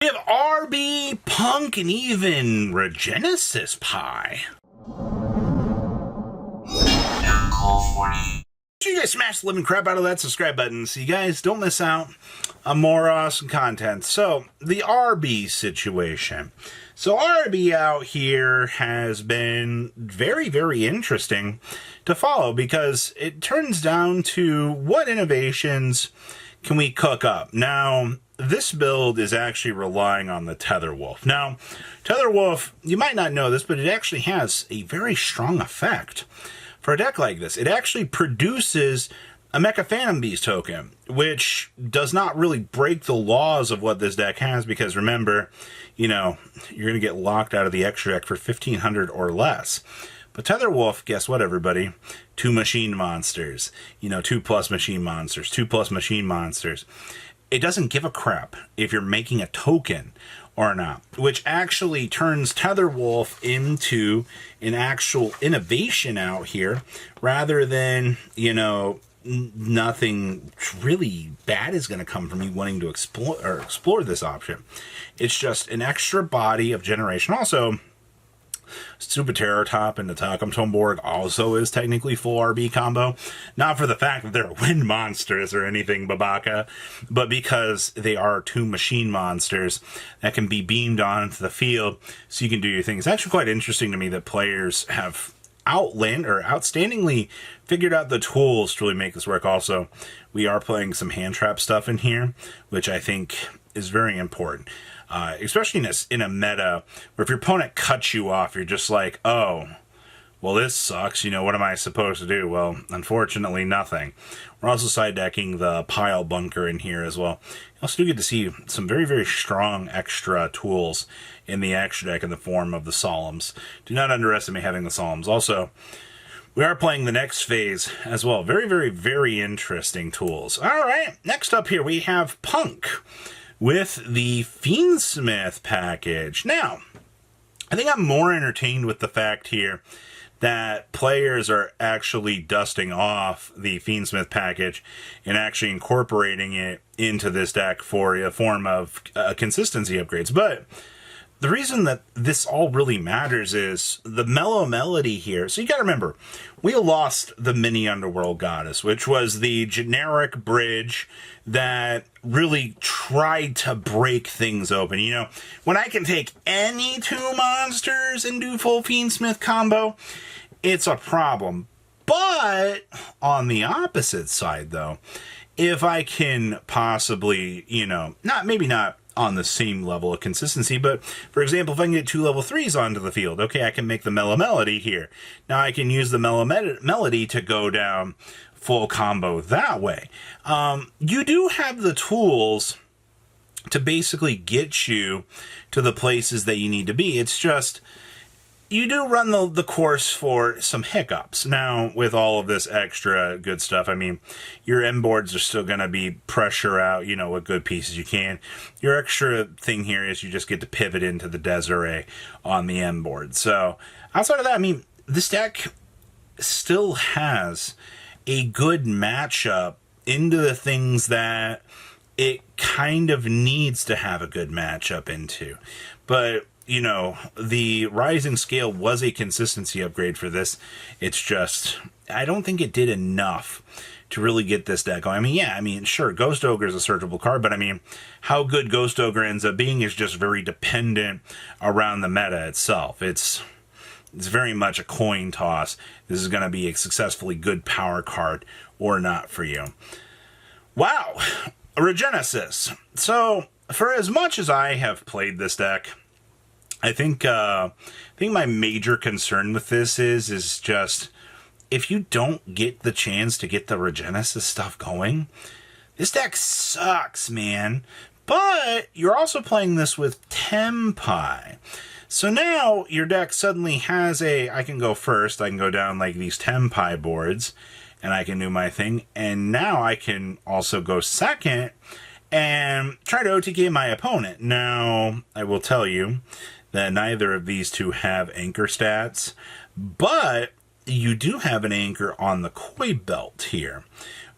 We have RB, Punk, and even Regenesis Pie. So you guys smash the living crap out of that subscribe button so you guys don't miss out on more awesome content. So, the RB situation. So, RB out here has been very, very interesting to follow because it turns down to what innovations can we cook up. Now, this build is actually relying on the Tether Wolf. Now, Tether Wolf, you might not know this, but it actually has a very strong effect. For a deck like this, it actually produces a Mecha Phantom Beast token, which does not really break the laws of what this deck has, because remember, you know, you're going to get locked out of the extra deck for 1,500 or less. But Tether Wolf, guess what, everybody? 2 machine monsters. You know, 2+ machine monsters, 2+ machine monsters. It doesn't give a crap if you're making a token or not, which actually turns Tether Wolf into an actual innovation out here, rather than, you know, nothing really bad is going to come from you wanting to explore this option. It's just an extra body of generation. Also, Super Terror Top and the Takum Tomborg also is technically full RB combo. Not for the fact that they're wind monsters or anything, Babaka, but because they are 2 machine monsters that can be beamed onto the field so you can do your thing. It's actually quite interesting to me that players have outstandingly figured out the tools to really make this work. Also, we are playing some hand trap stuff in here, which I think is very important. Especially in a meta where if your opponent cuts you off, you're just like, oh, well, this sucks. You know, what am I supposed to do? Well, unfortunately, nothing. We're also side decking the pile bunker in here as well. You also do get to see some very, very strong extra tools in the extra deck in the form of the Solemns. Do not underestimate having the Solemns. Also, we are playing the next phase as well. Very, very, very interesting tools. All right, next up here we have Punk with the Fiendsmith package. Now, I think I'm more entertained with the fact here that players are actually dusting off the Fiendsmith package and actually incorporating it into this deck for a form of consistency upgrades. But the reason that this all really matters is the mellow melody here. So you got to remember, we lost the mini Underworld Goddess, which was the generic bridge that really tried to break things open. You know, when I can take any 2 monsters and do full Fiendsmith combo, it's a problem. But on the opposite side, though, if I can possibly, you know, maybe not on the same level of consistency, but for example, if I can get 2 level 3s onto the field, okay, I can make the Mellow Melody here. Now I can use the Mellow Melody to go down full combo that way. You do have the tools to basically get you to the places that you need to be. It's just, you do run the course for some hiccups. Now, with all of this extra good stuff, I mean, your end boards are still going to be pressure out, you know, what good pieces you can. Your extra thing here is you just get to pivot into the Desiree on the end board. So, outside of that, I mean, this deck still has a good matchup into the things that it kind of needs to have a good matchup into. But, you know, the Rising Scale was a consistency upgrade for this. It's just, I don't think it did enough to really get this deck going. I mean, yeah, I mean, sure, Ghost Ogre is a searchable card, but I mean, how good Ghost Ogre ends up being is just very dependent around the meta itself. It's very much a coin toss. This is going to be a successfully good power card or not for you. Wow, Regenesis. So, for as much as I have played this deck, I think my major concern with this is just, if you don't get the chance to get the Regenesis stuff going, this deck sucks, man. But you're also playing this with Tempai. So now your deck suddenly has I can go first, I can go down like these Tempai boards, and I can do my thing. And now I can also go second and try to OTK my opponent. Now, I will tell you that neither of these two have anchor stats, but you do have an anchor on the Koi Belt here,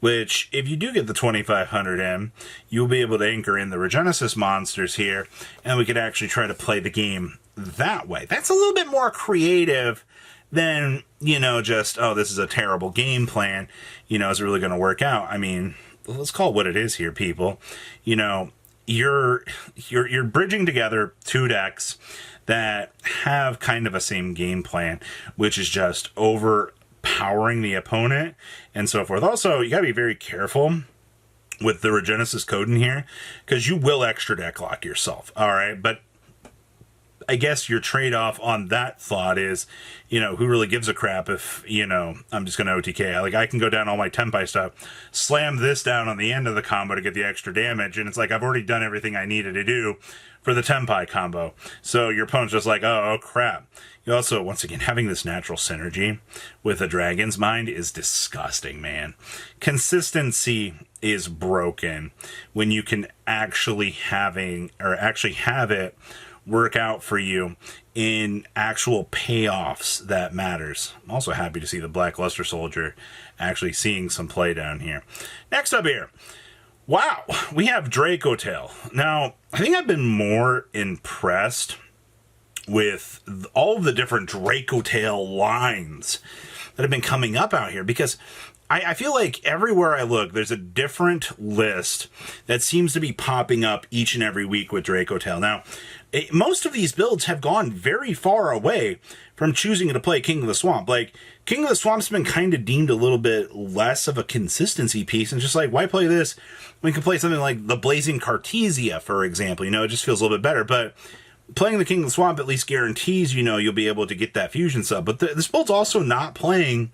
which if you do get the 2500 in, you'll be able to anchor in the Regenesis monsters here, and we could actually try to play the game that way. That's a little bit more creative than, you know, just, oh, this is a terrible game plan, you know, is it really going to work out? I mean, let's call it what it is here, people. You know, you're bridging together two decks that have kind of a same game plan, which is just overpowering the opponent and so forth. Also, you gotta be very careful with the Regenesis code in here, because you will extra deck lock yourself, all right? But I guess your trade-off on that thought is, you know, who really gives a crap if, you know, I'm just going to OTK. Like, I can go down all my Tempai stuff, slam this down on the end of the combo to get the extra damage, and it's like I've already done everything I needed to do for the Tempai combo. So your opponent's just like, oh crap. You also, once again, having this natural synergy with a Dragon's Mind is disgusting, man. Consistency is broken when you can actually have it work out for you in actual payoffs that matters. I'm also happy to see the Black Luster Soldier actually seeing some play down here. Next up here, wow, we have Dracotail. Now, I think I've been more impressed with all of the different Dracotail lines that have been coming up out here, because I feel like everywhere I look, there's a different list that seems to be popping up each and every week with Dracotail. Now, most of these builds have gone very far away from choosing to play King of the Swamp. Like, King of the Swamp's been kind of deemed a little bit less of a consistency piece, and just like, why play this? We can play something like the Blazing Cartesia, for example. You know, it just feels a little bit better, but playing the King of the Swamp at least guarantees, you know, you'll be able to get that fusion sub. But this build's also not playing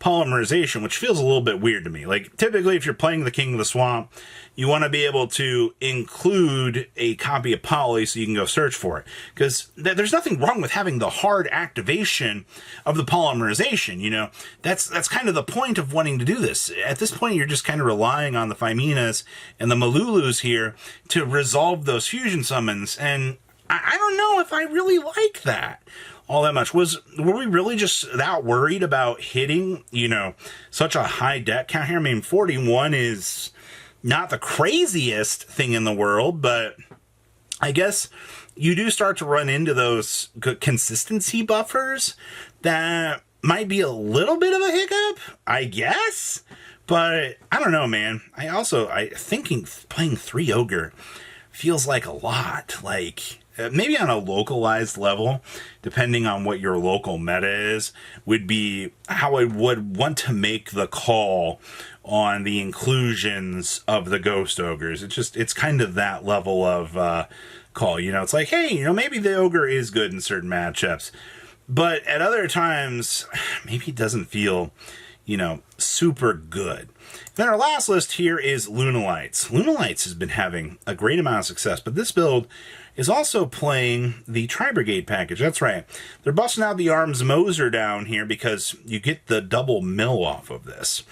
polymerization, which feels a little bit weird to me. Like, typically, if you're playing the King of the Swamp, you want to be able to include a copy of Poly so you can go search for it. Because there's nothing wrong with having the hard activation of the polymerization, you know? That's kind of the point of wanting to do this. At this point, you're just kind of relying on the Phiminas and the Malulus here to resolve those fusion summons, and I don't know if I really like that all that much. Were we really just that worried about hitting, you know, such a high deck count here? I mean, 41 is not the craziest thing in the world, but I guess you do start to run into those consistency buffers that might be a little bit of a hiccup, I guess. But I don't know, man. I thinking playing 3 Ogre feels like a lot. Like, maybe on a localized level, depending on what your local meta is, would be how I would want to make the call on the inclusions of the Ghost Ogres. It's kind of that level of call. You know, it's like, hey, you know, maybe the Ogre is good in certain matchups, but at other times, maybe it doesn't feel, you know, super good. Then our last list here is Lunalights. Lunalights has been having a great amount of success, but this build is also playing the Tri-Brigade package. That's right. They're busting out the Arms Moser down here because you get the double mill off of this,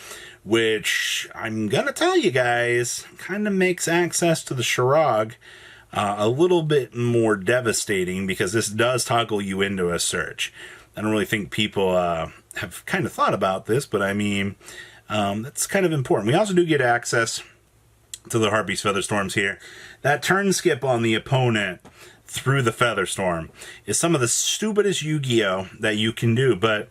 which I'm going to tell you guys kind of makes access to the Shirag a little bit more devastating, because this does toggle you into a search. I don't really think people have kind of thought about this, but I mean, that's kind of important. We also do get access to the Harpy's Featherstorms here. That turn skip on the opponent through the Featherstorm is some of the stupidest Yu-Gi-Oh! That you can do, but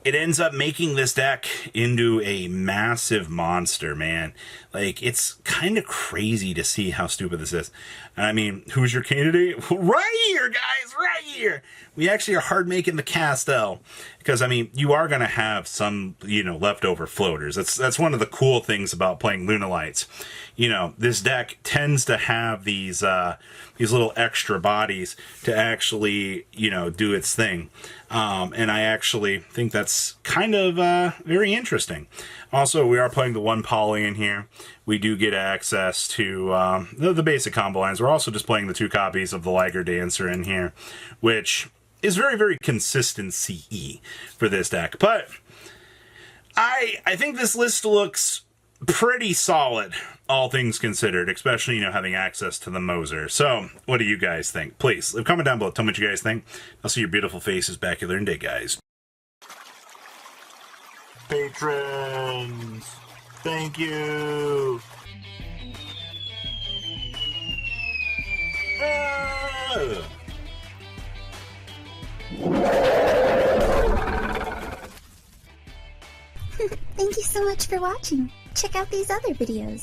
it ends up making this deck into a massive monster, man. Like, it's kind of crazy to see how stupid this is. I mean, who's your candidate? Right here, guys, right here. We actually are hard making the Castel, because, I mean, you are going to have some, you know, leftover floaters. That's one of the cool things about playing Lunalights. You know, this deck tends to have these little extra bodies to actually, you know, do its thing. And I actually think that's kind of very interesting. Also, we are playing the 1 Poly in here. We do get access to the basic combo lines. We're also just playing the 2 copies of the Liger Dancer in here, which is very, very consistency-y for this deck. But I think this list looks pretty solid, all things considered, especially, you know, having access to the Moser. So, what do you guys think? Please, leave a comment down below. Tell me what you guys think. I'll see your beautiful faces back here in day, guys. Patrons! Thank you. Thank you so much for watching. Check out these other videos.